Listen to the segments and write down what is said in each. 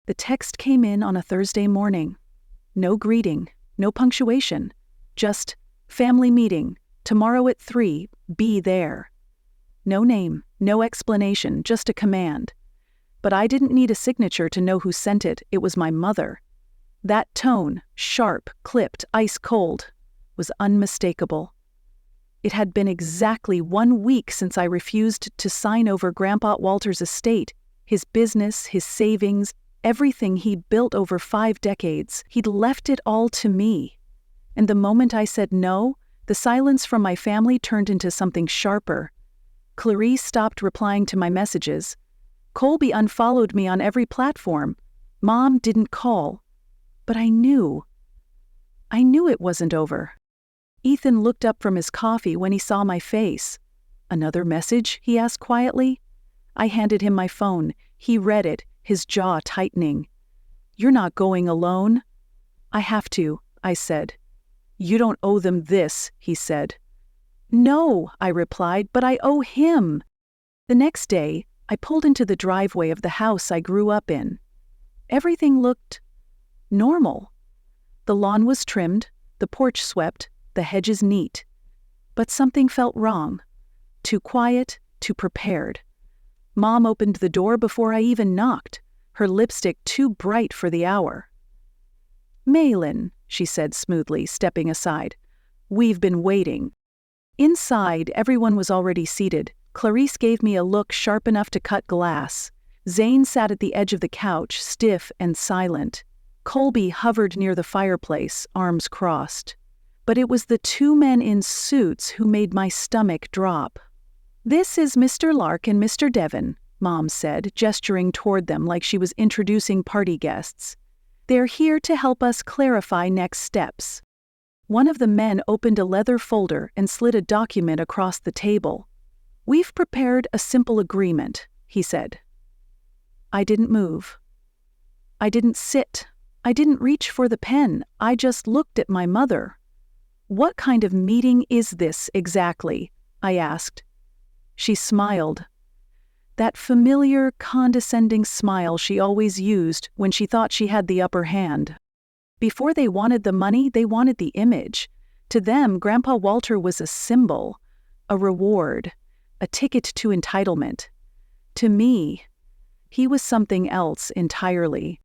The text came in on a Thursday morning. No greeting, no punctuation, just, "Family meeting, tomorrow at 3, be there." No name, no explanation, just a command. But I didn't need a signature to know who sent it. It was my mother. That tone, sharp, clipped, ice cold, was unmistakable. It had been exactly 1 week since I refused to sign over Grandpa Walter's estate, his business, his savings, everything he'd built over 5 decades. He'd left it all to me. And the moment I said no, the silence from my family turned into something sharper. Clarice stopped replying to my messages. Colby unfollowed me on every platform. Mom didn't call. But I knew it wasn't over. Ethan looked up from his coffee when he saw my face. "Another message?" he asked quietly. I handed him my phone. He read it, his jaw tightening. "You're not going alone." "I have to," I said. "You don't owe them this," he said. "No," I replied, "but I owe him." The next day, I pulled into the driveway of the house I grew up in. Everything looked normal. The lawn was trimmed, the porch swept, the hedges neat. But something felt wrong. Too quiet, too prepared. Mom opened the door before I even knocked, her lipstick too bright for the hour. "Malin," she said smoothly, stepping aside. "We've been waiting." Inside, everyone was already seated. Clarice gave me a look sharp enough to cut glass. Zane sat at the edge of the couch, stiff and silent. Colby hovered near the fireplace, arms crossed. But it was the 2 men in suits who made my stomach drop. "This is Mr. Lark and Mr. Devon," Mom said, gesturing toward them like she was introducing party guests. "They're here to help us clarify next steps." One of the men opened a leather folder and slid a document across the table. "We've prepared a simple agreement," he said. I didn't move. I didn't sit. I didn't reach for the pen. I just looked at my mother. "What kind of meeting is this exactly?" I asked. She smiled. That familiar, condescending smile she always used when she thought she had the upper hand. Before they wanted the money, they wanted the image. To them, Grandpa Walter was a symbol, a reward, a ticket to entitlement. To me, he was something else entirely.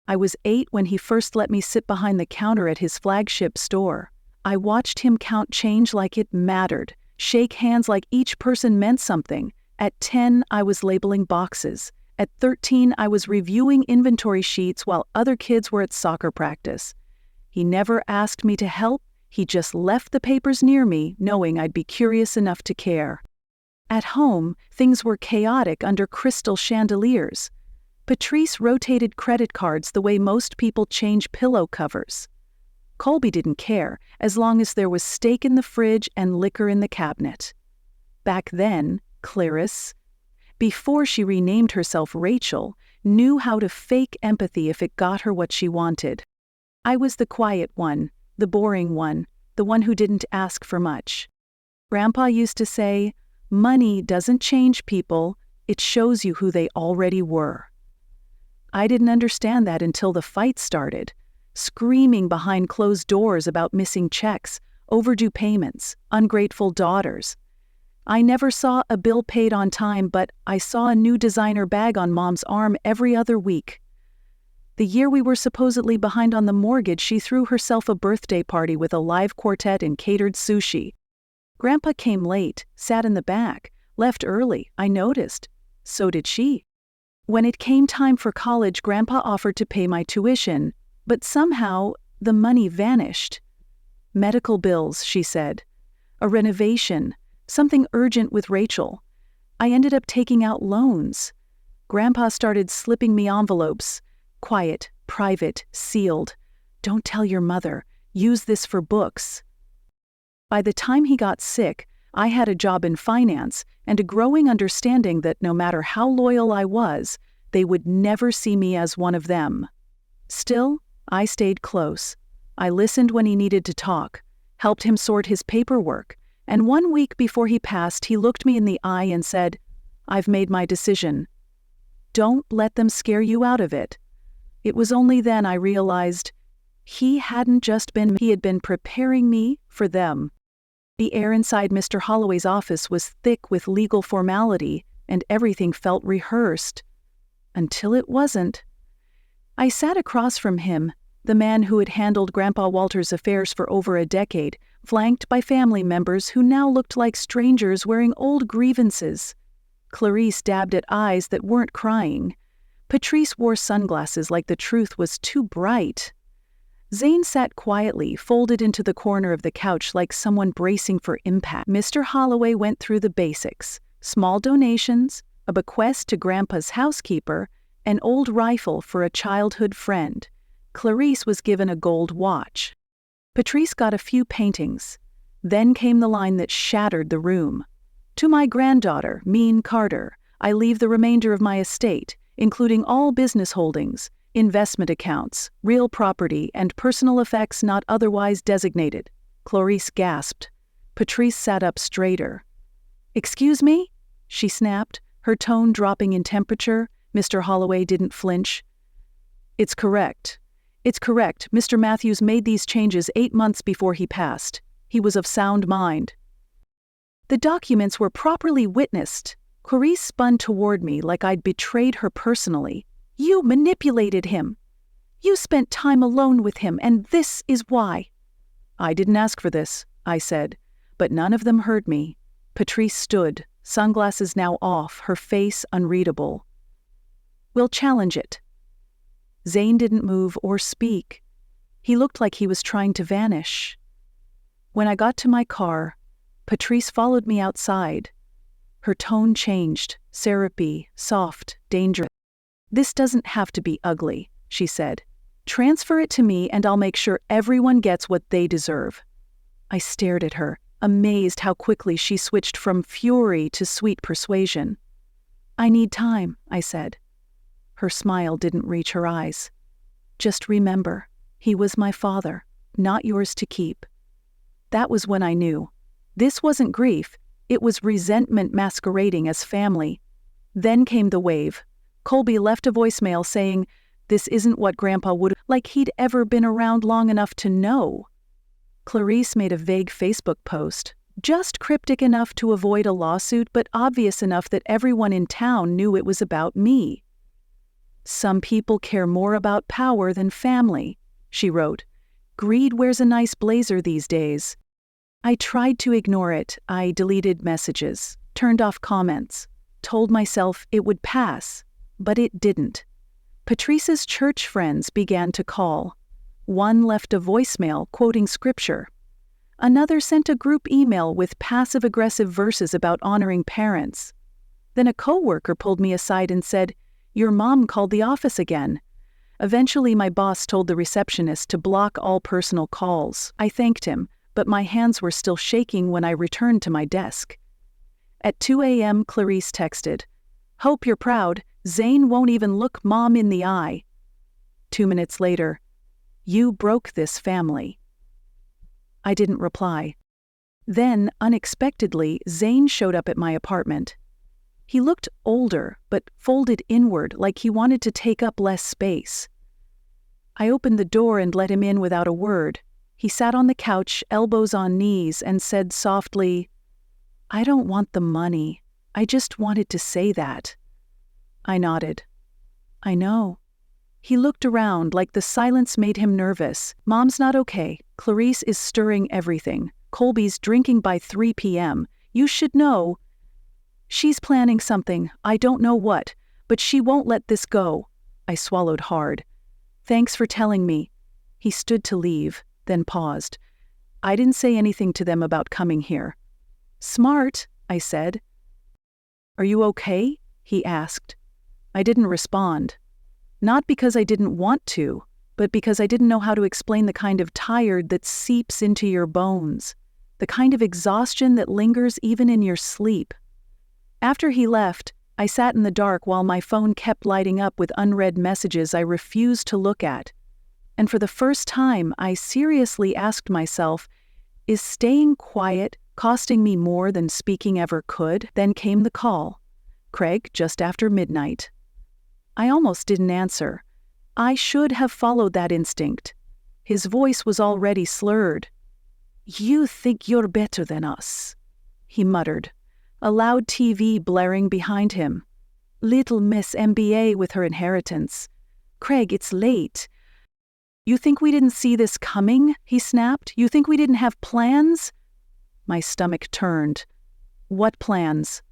I was 8 when he first let me sit behind the counter at his flagship store. I watched him count change like it mattered, shake hands like each person meant something. At 10, I was labeling boxes. At 13, I was reviewing inventory sheets while other kids were at soccer practice. He never asked me to help, he just left the papers near me, knowing I'd be curious enough to care. At home, things were chaotic under crystal chandeliers. Patrice rotated credit cards the way most people change pillow covers. Colby didn't care, as long as there was steak in the fridge and liquor in the cabinet. Back then, Clarice, before she renamed herself Rachel, knew how to fake empathy if it got her what she wanted. I was the quiet one, the boring one, the one who didn't ask for much. Grandpa used to say, "Money doesn't change people, it shows you who they already were." I didn't understand that until the fight started, screaming behind closed doors about missing checks, overdue payments, ungrateful daughters. I never saw a bill paid on time, but I saw a new designer bag on Mom's arm every other week. The year we were supposedly behind on the mortgage, she threw herself a birthday party with a live quartet and catered sushi. Grandpa came late, sat in the back, left early, I noticed. So did she. When it came time for college, Grandpa offered to pay my tuition, but somehow the money vanished. Medical bills, she said. A renovation. Something urgent with Rachel. I ended up taking out loans. Grandpa started slipping me envelopes. Quiet, private, sealed. "Don't tell your mother. Use this for books." By the time he got sick, I had a job in finance and a growing understanding that no matter how loyal I was, they would never see me as one of them. Still, I stayed close. I listened when he needed to talk, helped him sort his paperwork, and 1 week before he passed, he looked me in the eye and said, "I've made my decision. Don't let them scare you out of it. It was only then I realized he hadn't just been, he had been preparing me for them. The air inside Mr. Holloway's office was thick with legal formality, and everything felt rehearsed. Until it wasn't. I sat across from him, the man who had handled Grandpa Walter's affairs for over a decade, flanked by family members who now looked like strangers wearing old grievances. Clarice dabbed at eyes that weren't crying. Patrice wore sunglasses like the truth was too bright. Zane sat quietly, folded into the corner of the couch like someone bracing for impact. Mr. Holloway went through the basics: small donations, a bequest to Grandpa's housekeeper, an old rifle for a childhood friend. Clarice was given a gold watch. Patrice got a few paintings. Then came the line that shattered the room. To my granddaughter, Mean Carter, I leave the remainder of my estate, including all business holdings, investment accounts, real property, and personal effects not otherwise designated. Clarice gasped. Patrice sat up straighter. "Excuse me?" she snapped, her tone dropping in temperature. Mr. Holloway didn't flinch. It's correct. Mr. Matthews made these changes 8 months before he passed. He was of sound mind." The documents were properly witnessed. Clarice spun toward me like I'd betrayed her personally. "You manipulated him. You spent time alone with him, and this is why." "I didn't ask for this," I said, but none of them heard me. Patrice stood, sunglasses now off, her face unreadable. "We'll challenge it." Zane didn't move or speak. He looked like he was trying to vanish. When I got to my car, Patrice followed me outside. Her tone changed, syrupy, soft, dangerous. "This doesn't have to be ugly," she said. "Transfer it to me and I'll make sure everyone gets what they deserve." I stared at her, amazed how quickly she switched from fury to sweet persuasion. "I need time," I said. Her smile didn't reach her eyes. "Just remember, he was my father, not yours to keep." That was when I knew. This wasn't grief, it was resentment masquerading as family. Then came the wave. Colby left a voicemail saying, "This isn't what Grandpa would," like he'd ever been around long enough to know. Clarice made a vague Facebook post, just cryptic enough to avoid a lawsuit but obvious enough that everyone in town knew it was about me. "Some people care more about power than family," she wrote. "Greed wears a nice blazer these days." I tried to ignore it. I deleted messages, turned off comments, told myself it would pass, but it didn't. Patrice's church friends began to call. One left a voicemail quoting scripture. Another sent a group email with passive-aggressive verses about honoring parents. Then a coworker pulled me aside and said, "Your mom called the office again." Eventually my boss told the receptionist to block all personal calls. I thanked him, but my hands were still shaking when I returned to my desk. At 2 a.m. Clarice texted, "Hope you're proud. Zane won't even look Mom in the eye." 2 minutes later, "You broke this family." I didn't reply. Then, unexpectedly, Zane showed up at my apartment. He looked older, but folded inward like he wanted to take up less space. I opened the door and let him in without a word. He sat on the couch, elbows on knees, and said softly, "I don't want the money. I just wanted to say that." I nodded. "I know." He looked around like the silence made him nervous. "Mom's not okay. Clarice is stirring everything. Colby's drinking by 3 p.m. You should know. She's planning something, I don't know what, but she won't let this go." I swallowed hard. "Thanks for telling me." He stood to leave, then paused. "I didn't say anything to them about coming here." "Smart," I said. "Are you okay?" he asked. I didn't respond. Not because I didn't want to, but because I didn't know how to explain the kind of tired that seeps into your bones, the kind of exhaustion that lingers even in your sleep. After he left, I sat in the dark while my phone kept lighting up with unread messages I refused to look at. And for the first time, I seriously asked myself, is staying quiet costing me more than speaking ever could? Then came the call. Craig, just after midnight. I almost didn't answer. I should have followed that instinct. His voice was already slurred. "You think you're better than us," he muttered, a loud TV blaring behind him. "Little Miss MBA with her inheritance. Craig, it's late." "You think we didn't see this coming?" he snapped. "You think we didn't have plans?" My stomach turned. "What plans?"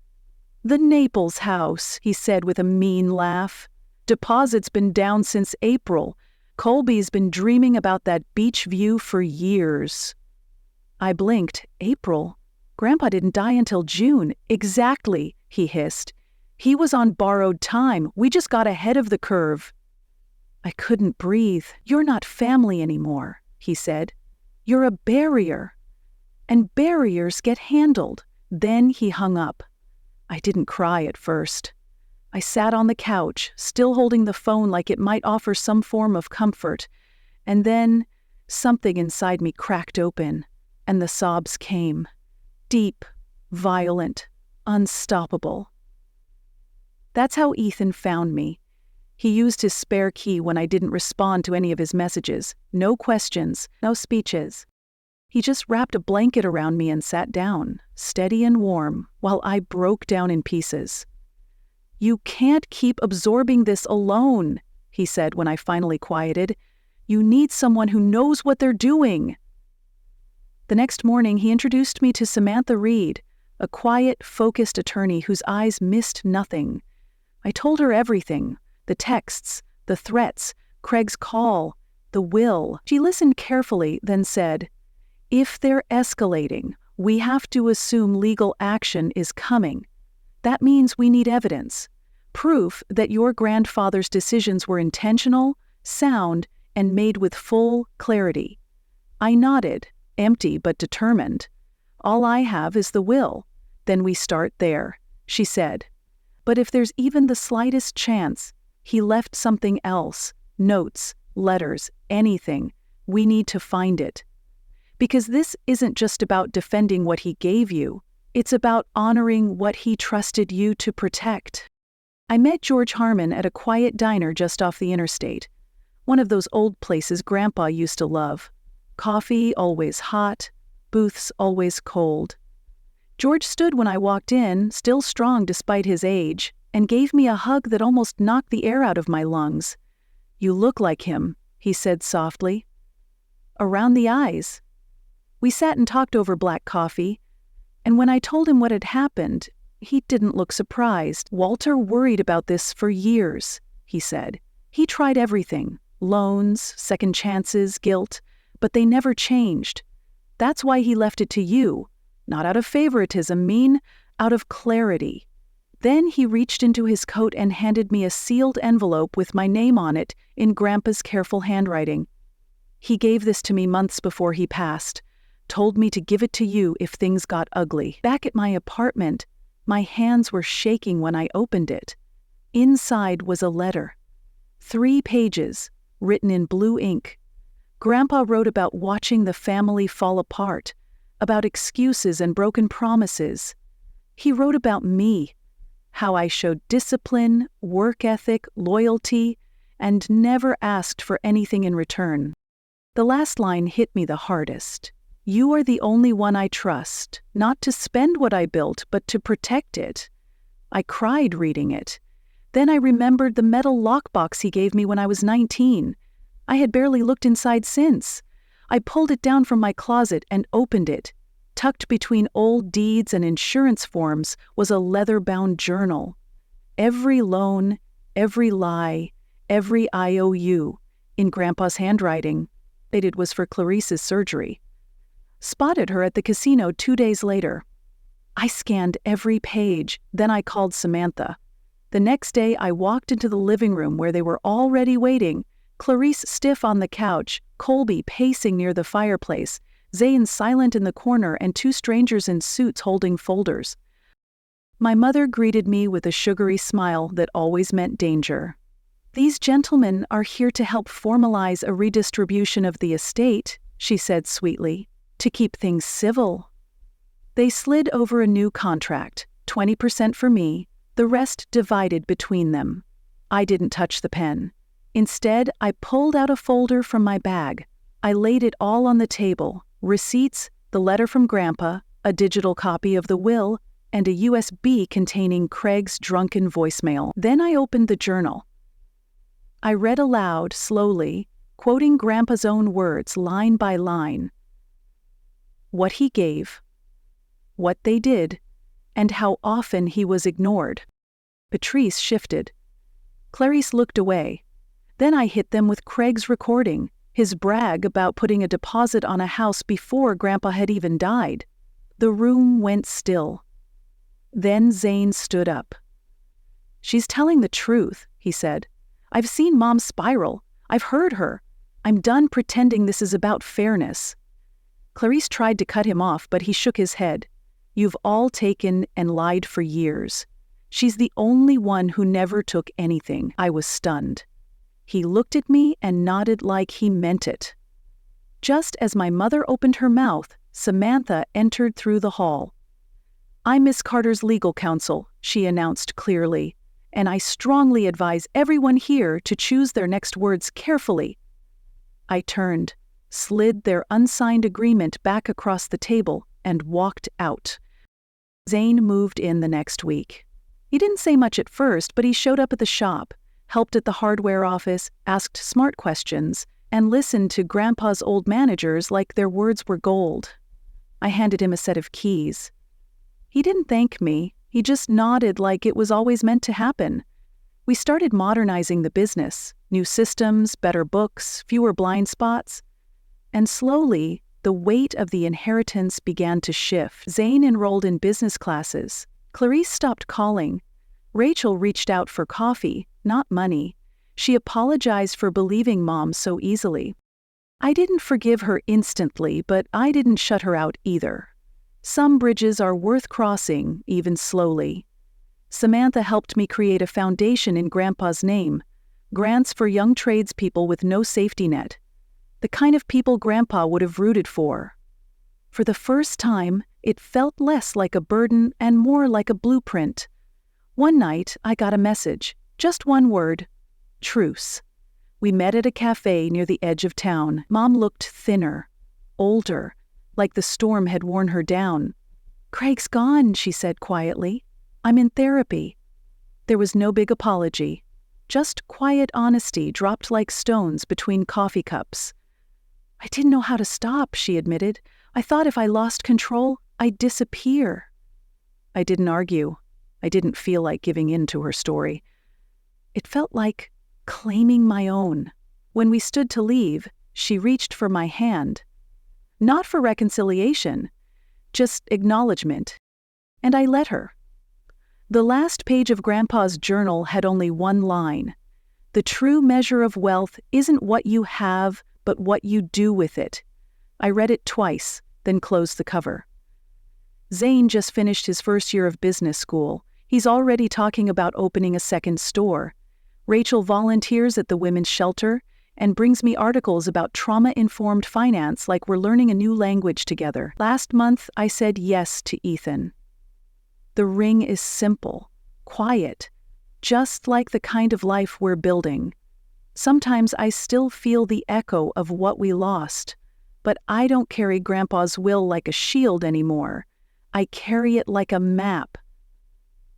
"The Naples house," he said with a mean laugh. "Deposit's been down since April. Colby's been dreaming about that beach view for years." I blinked. April? Grandpa didn't die until June. "Exactly," he hissed. "He was on borrowed time. We just got ahead of the curve." I couldn't breathe. "You're not family anymore," he said. "You're a barrier. And barriers get handled." Then he hung up. I didn't cry at first. I sat on the couch, still holding the phone like it might offer some form of comfort. And then something inside me cracked open, and the sobs came. Deep, violent, unstoppable. That's how Ethan found me. He used his spare key when I didn't respond to any of his messages. No questions, no speeches. He just wrapped a blanket around me and sat down, steady and warm, while I broke down in pieces. "You can't keep absorbing this alone," he said when I finally quieted. "You need someone who knows what they're doing." The next morning, he introduced me to Samantha Reed, a quiet, focused attorney whose eyes missed nothing. I told her everything: the texts, the threats, Craig's call, the will. She listened carefully, then said, "If they're escalating, we have to assume legal action is coming. That means we need evidence. Proof that your grandfather's decisions were intentional, sound, and made with full clarity." I nodded, empty but determined. "All I have is the will." "Then we start there," she said. "But if there's even the slightest chance he left something else, notes, letters, anything, we need to find it. Because this isn't just about defending what he gave you, it's about honoring what he trusted you to protect." I met George Harmon at a quiet diner just off the interstate, one of those old places Grandpa used to love. Coffee always hot, booths always cold. George stood when I walked in, still strong despite his age, and gave me a hug that almost knocked the air out of my lungs. "You look like him," he said softly. "Around the eyes." We sat and talked over black coffee, and when I told him what had happened, he didn't look surprised. "Walter worried about this for years," he said. "He tried everything: loans, second chances, guilt, but they never changed. That's why he left it to you, not out of favoritism, out of clarity." Then he reached into his coat and handed me a sealed envelope with my name on it in Grandpa's careful handwriting. "He gave this to me months before he passed. Told me to give it to you if things got ugly." Back at my apartment, my hands were shaking when I opened it. Inside was a letter. 3 pages, written in blue ink. Grandpa wrote about watching the family fall apart, about excuses and broken promises. He wrote about me, how I showed discipline, work ethic, loyalty, and never asked for anything in return. The last line hit me the hardest. "You are the only one I trust, not to spend what I built, but to protect it." I cried reading it. Then I remembered the metal lockbox he gave me when I was 19. I had barely looked inside since. I pulled it down from my closet and opened it. Tucked between old deeds and insurance forms was a leather-bound journal. Every loan, every lie, every IOU, in Grandpa's handwriting. It was for Clarice's surgery. Spotted her at the casino 2 days later. I scanned every page, then I called Samantha. The next day I walked into the living room where they were already waiting, Clarice stiff on the couch, Colby pacing near the fireplace, Zane silent in the corner, and 2 strangers in suits holding folders. My mother greeted me with a sugary smile that always meant danger. "These gentlemen are here to help formalize a redistribution of the estate," she said sweetly, "to keep things civil." They slid over a new contract, 20% for me, the rest divided between them. I didn't touch the pen. Instead, I pulled out a folder from my bag. I laid it all on the table: receipts, the letter from Grandpa, a digital copy of the will, and a USB containing Craig's drunken voicemail. Then I opened the journal. I read aloud, slowly, quoting Grandpa's own words line by line. What he gave, what they did, and how often he was ignored. Patrice shifted. Clarice looked away. Then I hit them with Craig's recording, his brag about putting a deposit on a house before Grandpa had even died. The room went still. Then Zane stood up. "She's telling the truth," he said. "I've seen Mom spiral. I've heard her. I'm done pretending this is about fairness." Clarice tried to cut him off, but he shook his head. "You've all taken and lied for years. She's the only one who never took anything." I was stunned. He looked at me and nodded like he meant it. Just as my mother opened her mouth, Samantha entered through the hall. "I'm Miss Carter's legal counsel," she announced clearly, "and I strongly advise everyone here to choose their next words carefully." I turned, slid their unsigned agreement back across the table, and walked out. Zane moved in the next week. He didn't say much at first, but he showed up at the shop, helped at the hardware office, asked smart questions, and listened to Grandpa's old managers like their words were gold. I handed him a set of keys. He didn't thank me, he just nodded like it was always meant to happen. We started modernizing the business, new systems, better books, fewer blind spots. And slowly, the weight of the inheritance began to shift. Zane enrolled in business classes. Clarice stopped calling. Rachel reached out for coffee, not money. She apologized for believing Mom so easily. I didn't forgive her instantly, but I didn't shut her out either. Some bridges are worth crossing, even slowly. Samantha helped me create a foundation in Grandpa's name, grants for young tradespeople with no safety net, the kind of people Grandpa would have rooted for. For the first time, it felt less like a burden and more like a blueprint. One night, I got a message, just one word: truce. We met at a cafe near the edge of town. Mom looked thinner, older, like the storm had worn her down. "Craig's gone," she said quietly. "I'm in therapy." There was no big apology, just quiet honesty dropped like stones between coffee cups. "I didn't know how to stop," she admitted. "I thought if I lost control, I'd disappear." I didn't argue. I didn't feel like giving in to her story. It felt like claiming my own. When we stood to leave, she reached for my hand. Not for reconciliation, just acknowledgement. And I let her. The last page of Grandpa's journal had only one line: "The true measure of wealth isn't what you have, but what you do with it." I read it twice, then closed the cover. Zane just finished his first year of business school. He's already talking about opening a second store. Rachel volunteers at the women's shelter and brings me articles about trauma-informed finance like we're learning a new language together. Last month, I said yes to Ethan. The ring is simple, quiet, just like the kind of life we're building. Sometimes I still feel the echo of what we lost, but I don't carry Grandpa's will like a shield anymore. I carry it like a map.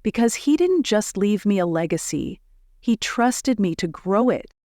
Because he didn't just leave me a legacy, he trusted me to grow it.